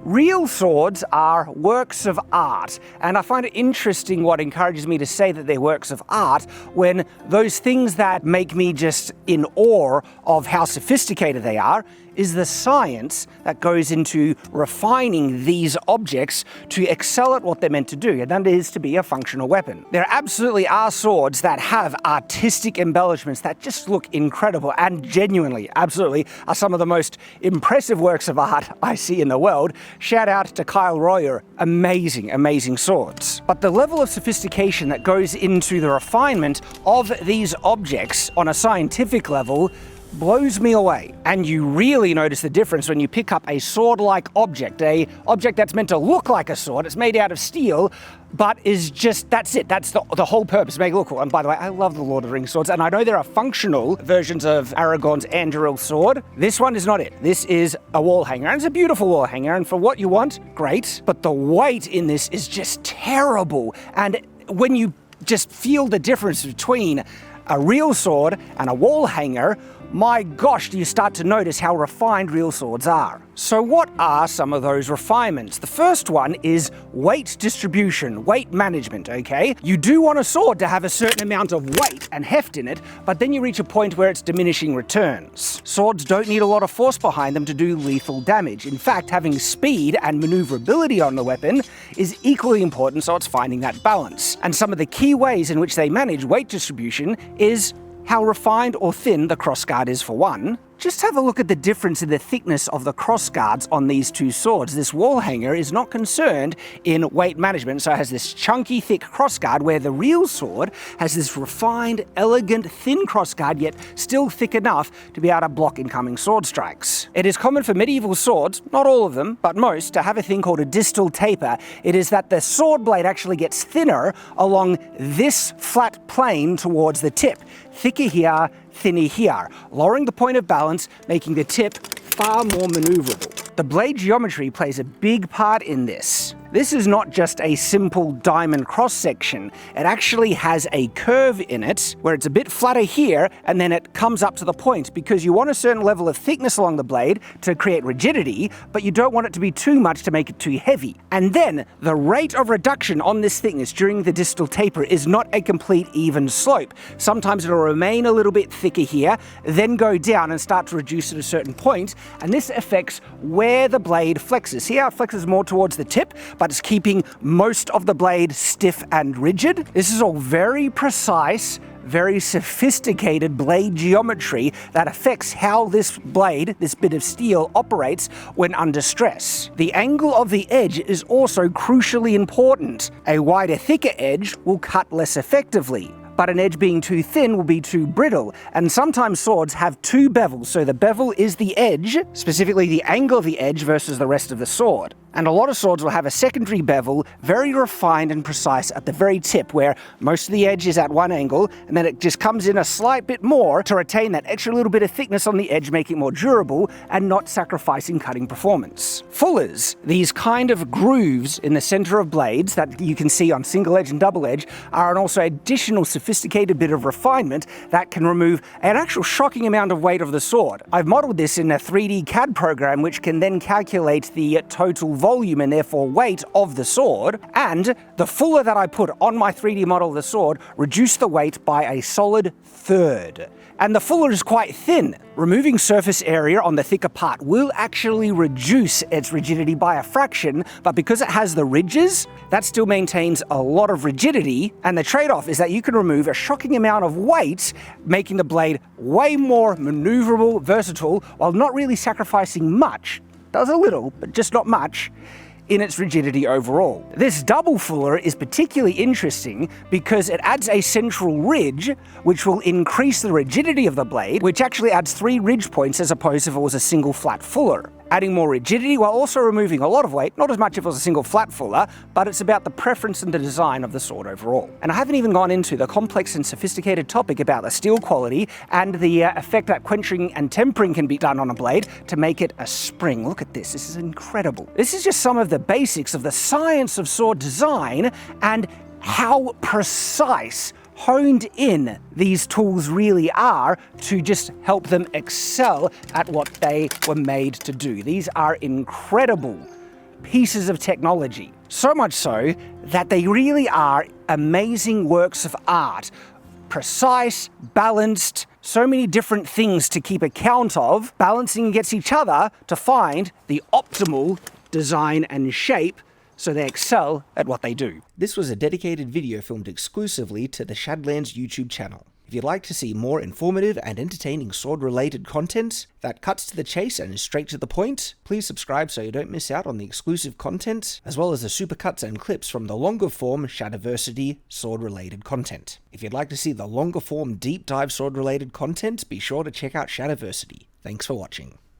Real swords are works of art, and I find it interesting what encourages me to say that they're works of art when those things that make me just in awe of how sophisticated they are is the science that goes into refining these objects to excel at what they're meant to do, and that is to be a functional weapon. There absolutely are swords that have artistic embellishments that just look incredible and genuinely, absolutely, are some of the most impressive works of art I see in the world. Shout out to Kyle Royer, amazing, amazing swords. But the level of sophistication that goes into the refinement of these objects on a scientific level blows me away. And you really notice the difference when you pick up a sword-like object, a object that's meant to look like a sword. It's made out of steel, but is just, that's it. That's the whole purpose, make it look cool. And by the way, I love the Lord of the Rings swords, and I know there are functional versions of Aragorn's Anduril sword. This one is not it. This is a wall hanger, and it's a beautiful wall hanger, and for what you want, great. But the weight in this is just terrible. And when you just feel the difference between a real sword and a wall hanger, my gosh, do you start to notice how refined real swords are. So what are some of those refinements? The first one is weight distribution, weight management, okay? You do want a sword to have a certain amount of weight and heft in it, but then you reach a point where it's diminishing returns. Swords don't need a lot of force behind them to do lethal damage. In fact, having speed and maneuverability on the weapon is equally important, so it's finding that balance. And some of the key ways in which they manage weight distribution is how refined or thin the crossguard is, for one. Just have a look at the difference in the thickness of the crossguards on these two swords. This wall hanger is not concerned in weight management, so it has this chunky, thick crossguard, where the real sword has this refined, elegant, thin crossguard, yet still thick enough to be able to block incoming sword strikes. It is common for medieval swords, not all of them, but most, to have a thing called a distal taper. It is that the sword blade actually gets thinner along this flat plane towards the tip. Thicker here, thinner here, lowering the point of balance, making the tip far more maneuverable. The blade geometry plays a big part in this. This is not just a simple diamond cross-section. It actually has a curve in it where it's a bit flatter here and then it comes up to the point, because you want a certain level of thickness along the blade to create rigidity, but you don't want it to be too much to make it too heavy. And then the rate of reduction on this thickness during the distal taper is not a complete even slope. Sometimes it'll remain a little bit thicker here, then go down and start to reduce at a certain point, and this affects where the blade flexes. See how it flexes more towards the tip, but it's keeping most of the blade stiff and rigid? This is all very precise, very sophisticated blade geometry that affects how this blade, this bit of steel, operates when under stress. The angle of the edge is also crucially important. A wider, thicker edge will cut less effectively, but an edge being too thin will be too brittle, and sometimes swords have two bevels, so the bevel is the edge, specifically the angle of the edge versus the rest of the sword. And a lot of swords will have a secondary bevel, very refined and precise at the very tip, where most of the edge is at one angle, and then it just comes in a slight bit more to retain that extra little bit of thickness on the edge, making it more durable and not sacrificing cutting performance. Fullers, these kind of grooves in the center of blades that you can see on single edge and double edge, are an also additional sophisticated bit of refinement that can remove an actual shocking amount of weight of the sword. I've modeled this in a 3D CAD program, which can then calculate the total volume and therefore weight of the sword, and the fuller that I put on my 3D model of the sword reduced the weight by a solid third. And the fuller is quite thin. Removing surface area on the thicker part will actually reduce its rigidity by a fraction, but because it has the ridges, that still maintains a lot of rigidity, and the trade-off is that you can remove a shocking amount of weight, making the blade way more maneuverable, versatile, while not really sacrificing much. Does a little, but just not much, in its rigidity overall. This double fuller is particularly interesting because it adds a central ridge, which will increase the rigidity of the blade, which actually adds 3 ridge points as opposed if it was a single flat fuller. Adding more rigidity while also removing a lot of weight, not as much if it was a single flat fuller, but it's about the preference and the design of the sword overall. And I haven't even gone into the complex and sophisticated topic about the steel quality and the effect that quenching and tempering can be done on a blade to make it a spring. Look at this, this is incredible. This is just some of the basics of the science of sword design and how precise, honed in these tools really are to just help them excel at what they were made to do. These are incredible pieces of technology. So much so that they really are amazing works of art. Precise, balanced, so many different things to keep account of, balancing against each other to find the optimal design and shape so they excel at what they do. This was a dedicated video filmed exclusively to the Shadlands YouTube channel. If you'd like to see more informative and entertaining sword-related content that cuts to the chase and is straight to the point, please subscribe so you don't miss out on the exclusive content, as well as the supercuts and clips from the longer form Shadiversity sword-related content. If you'd like to see the longer form deep dive sword-related content, be sure to check out Shadiversity. Thanks for watching.